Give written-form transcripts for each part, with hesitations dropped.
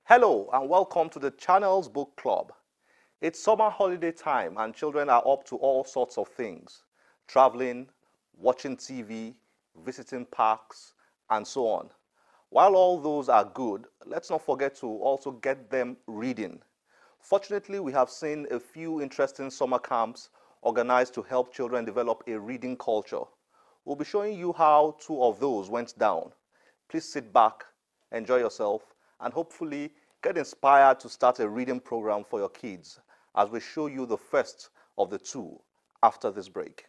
Hello and welcome to the Channels Book Club. It's summer holiday time and children are up to all sorts of things. Traveling, watching TV, visiting parks, and so on. While all those are good, let's not forget to also get them reading. Fortunately, we have seen a few interesting summer camps organized to help children develop a reading culture. We'll be showing you how 2 of those went down. Please sit back, enjoy yourself, and hopefully get inspired to start a reading program for your kids as we show you the first of the 2 after this break.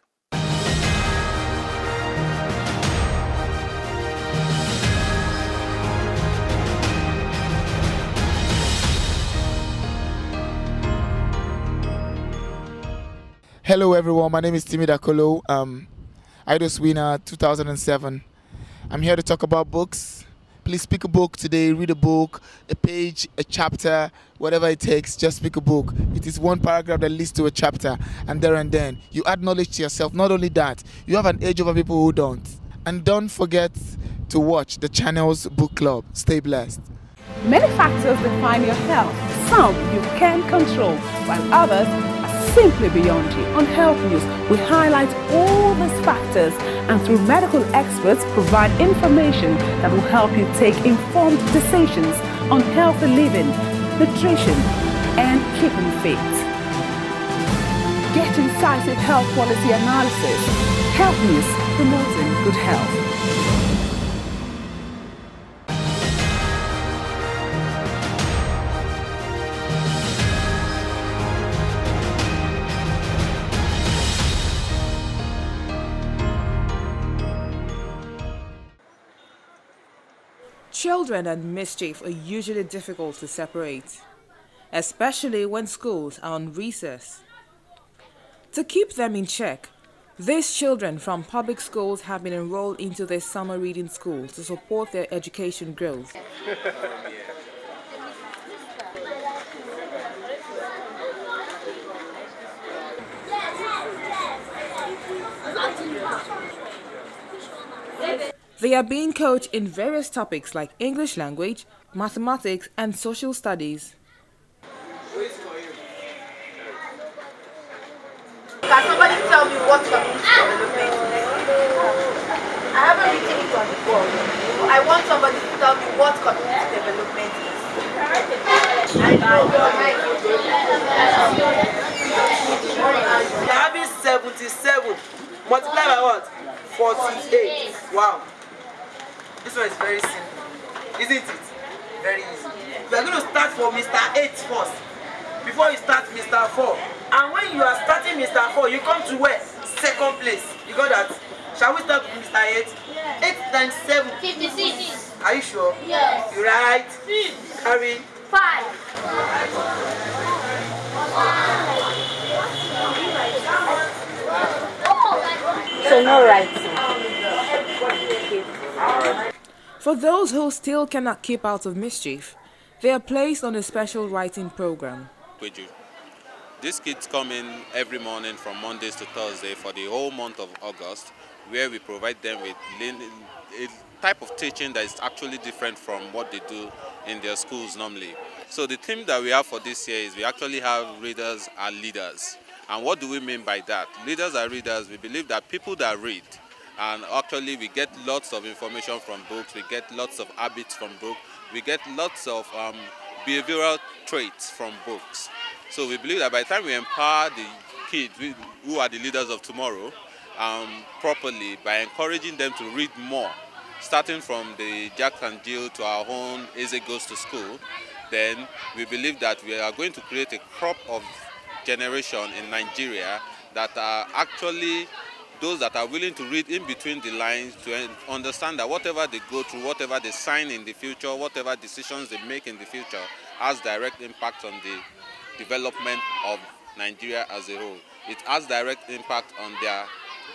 Hello everyone, my name is Timmy Dakolo, IDOS winner 2007. I'm here to talk about books. Please pick a book today, read a book, a page, a chapter, whatever it takes, just pick a book. It is one paragraph that leads to a chapter, and there and then you add knowledge to yourself. Not only that, you have an edge over people who don't. And don't forget to watch the Channels Book Club. Stay blessed. Many factors define your health. Some you can control, while others are simply beyond you. On Health News, we highlight all these factors and through medical experts provide information that will help you take informed decisions on healthy living, nutrition, and keeping fit. Get incisive health policy analysis. Health News, promoting good health. Children and mischief are usually difficult to separate, especially when schools are on recess. To keep them in check, these children from public schools have been enrolled into this summer reading school to support their education growth. They are being coached in various topics like English language, mathematics, and social studies. Can somebody tell me what community development is? I haven't written it on the board. I want somebody to tell me what community development is. We're having 77 multiplied by what? 48. Wow. This one is very simple, isn't it? Very easy. We are going to start for Mr. 8 first, before you start Mr. 4. And when you are starting Mr. 4, you come to where? Second place. You got that? Shall we start with Mr. 8? Yes. 8 times 7. 56. Are you sure? Yes. You right? Carry. 5. So no writing. For those who still cannot keep out of mischief, they are placed on a special writing program. These kids come in every morning from Mondays to Thursday for the whole month of August, where we provide them with a type of teaching that is actually different from what they do in their schools normally. So the theme that we have for this year is we actually have readers and leaders. And what do we mean by that? Leaders are readers. We believe that people that read, and actually we get lots of information from books, we get lots of habits from books, we get lots of behavioral traits from books. So we believe that by the time we empower the kids who are the leaders of tomorrow properly, by encouraging them to read more, starting from the Jack and Jill to our own Eze Goes to School, then we believe that we are going to create a crop of generation in Nigeria that are actually those that are willing to read in between the lines to understand that whatever they go through, whatever they sign in the future, whatever decisions they make in the future has direct impact on the development of Nigeria as a whole. It has direct impact on their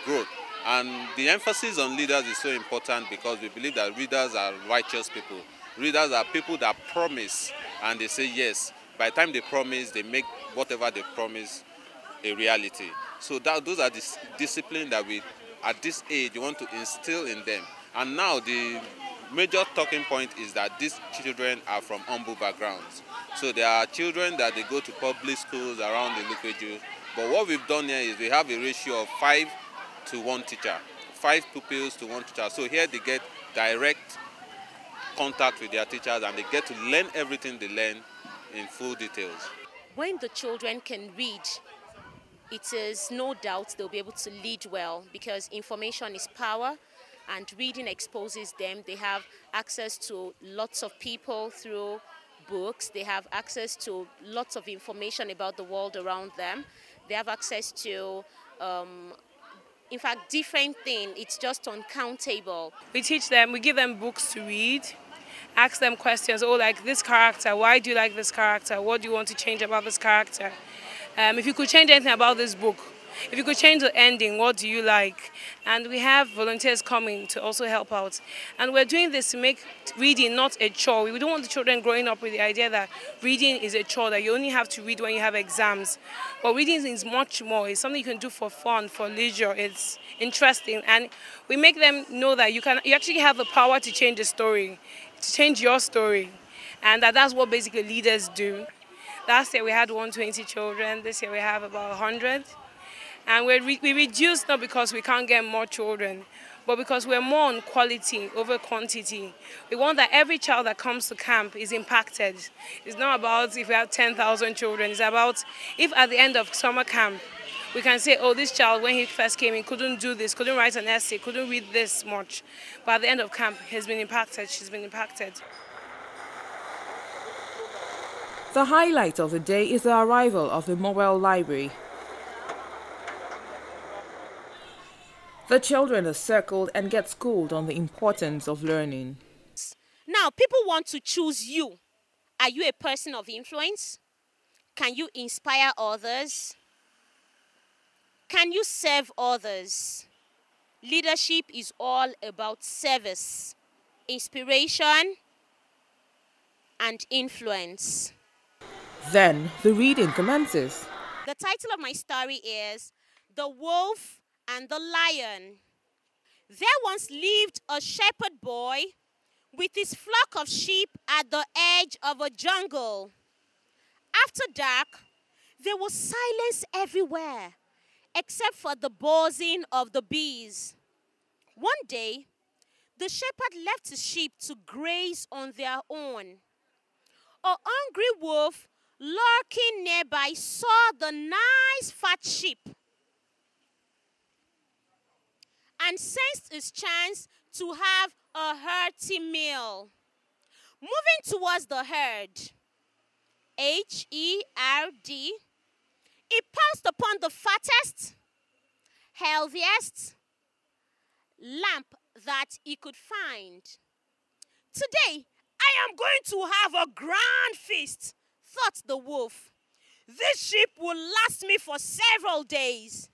growth. And the emphasis on leaders is so important because we believe that readers are righteous people. Readers are people that promise and they say yes. By the time they promise, they make whatever they promise a reality. So those are the discipline that we, at this age, we want to instill in them. And now the major talking point is that these children are from humble backgrounds. So there are children that they go to public schools around the Lukeju. But what we've done here is we have a ratio of 5 to 1 teacher, 5 pupils to 1 teacher. So here they get direct contact with their teachers and they get to learn everything they learn in full details. When the children can read, it is no doubt they'll be able to lead well, because information is power and reading exposes them. They have access to lots of people through books. They have access to lots of information about the world around them. They have access to, in fact, different things. It's just uncountable. We teach them, we give them books to read, ask them questions, oh, like this character, why do you like this character? What do you want to change about this character? If you could change anything about this book, if you could change the ending, what do you like? And we have volunteers coming to also help out. And we're doing this to make reading not a chore. We don't want the children growing up with the idea that reading is a chore, that you only have to read when you have exams. But reading is much more. It's something you can do for fun, for leisure. It's interesting. And we make them know that you actually have the power to change a story, to change your story. And that's what basically leaders do. Last year we had 120 children. This year we have about 100. And we reduce not because we can't get more children, but because we're more on quality over quantity. We want that every child that comes to camp is impacted. It's not about if we have 10,000 children. It's about if at the end of summer camp, we can say, oh, this child, when he first came in, couldn't do this, couldn't write an essay, couldn't read this much. But at the end of camp, he's been impacted, she's been impacted. The highlight of the day is the arrival of the mobile library. The children are circled and get schooled on the importance of learning. Now, people want to choose you. Are you a person of influence? Can you inspire others? Can you serve others? Leadership is all about service, inspiration, and influence. Then the reading commences. The title of my story is The Wolf and the Lion. There once lived a shepherd boy with his flock of sheep at the edge of a jungle. After dark, there was silence everywhere, except for the buzzing of the bees. One day, the shepherd left his sheep to graze on their own. A hungry wolf lurking nearby saw the nice fat sheep and sensed his chance to have a hearty meal. Moving towards the herd, H-E-R-D, he pounced upon the fattest, healthiest lamb that he could find. Today, I am going to have a grand feast, thought the wolf. This sheep will last me for several days.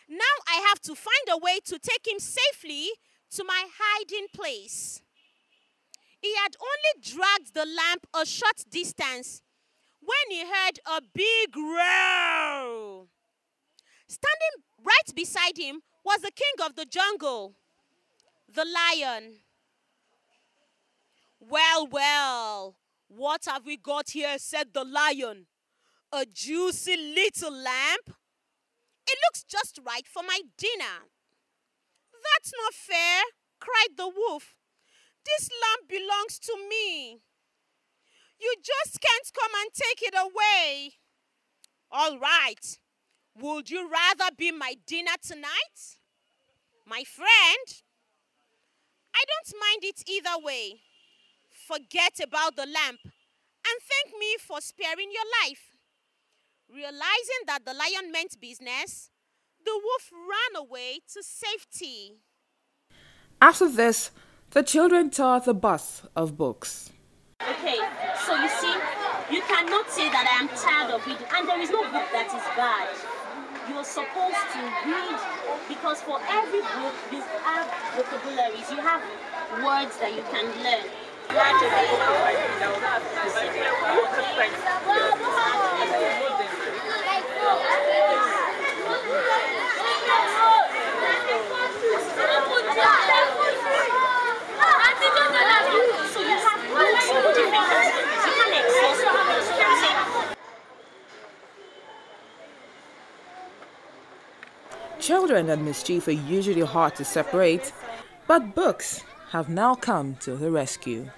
Now I have to find a way to take him safely to my hiding place. He had only dragged the lamb a short distance when he heard a big roar. Standing right beside him was the king of the jungle, the lion. Well, well, what have we got here, said the lion. A juicy little lamb? It looks just right for my dinner. That's not fair, cried the wolf. This lamb belongs to me. You just can't come and take it away. All right. Would you rather be my dinner tonight? My friend? I don't mind it either way. Forget about the lamb and thank me for sparing your life. Realizing that the lion meant business, the wolf ran away to safety. After this, the children tore the bus of books. Okay, so you see, you cannot say that I am tired of reading, and there is no book that is bad. You are supposed to read, because for every book you have vocabularies, you have words that you can learn. Children and mischief are usually hard to separate, but books have now come to the rescue.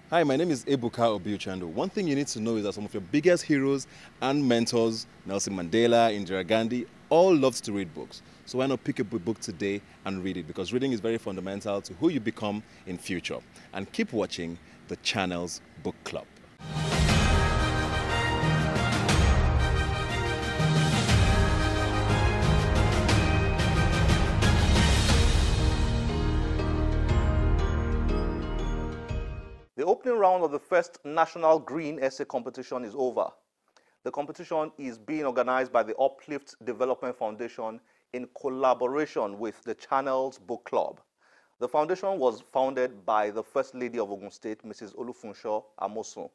Hi, my name is Ebuka Obiuchando. One thing you need to know is that some of your biggest heroes and mentors, Nelson Mandela, Indira Gandhi, all loved to read books. So why not pick up a book today and read it? Because reading is very fundamental to who you become in future. And keep watching the Channels Book Club. The opening round of the first National Green Essay Competition is over. The competition is being organized by the Uplift Development Foundation in collaboration with the Channels Book Club. The foundation was founded by the First Lady of Ogun State, Mrs. Olufunsho Amosun.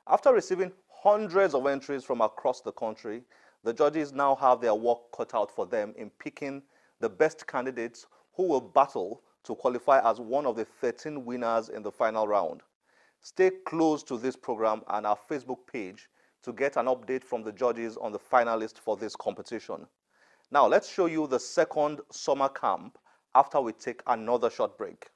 After receiving hundreds of entries from across the country, the judges now have their work cut out for them in picking the best candidates who will battle to qualify as one of the 13 winners in the final round. Stay close to this program and our Facebook page to get an update from the judges on the finalists for this competition. Now, let's show you the second summer camp after we take another short break.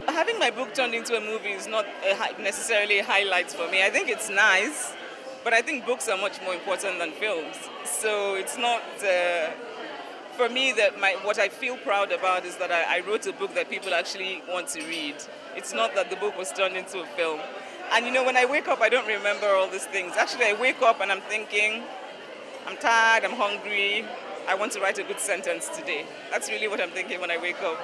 Having my book turned into a movie is not necessarily a highlight for me. I think it's nice, but I think books are much more important than films. So it's not, for me, that what I feel proud about is that I wrote a book that people actually want to read. It's not that the book was turned into a film. And you know, when I wake up, I don't remember all these things. Actually, I wake up and I'm thinking, I'm tired, I'm hungry, I want to write a good sentence today. That's really what I'm thinking when I wake up.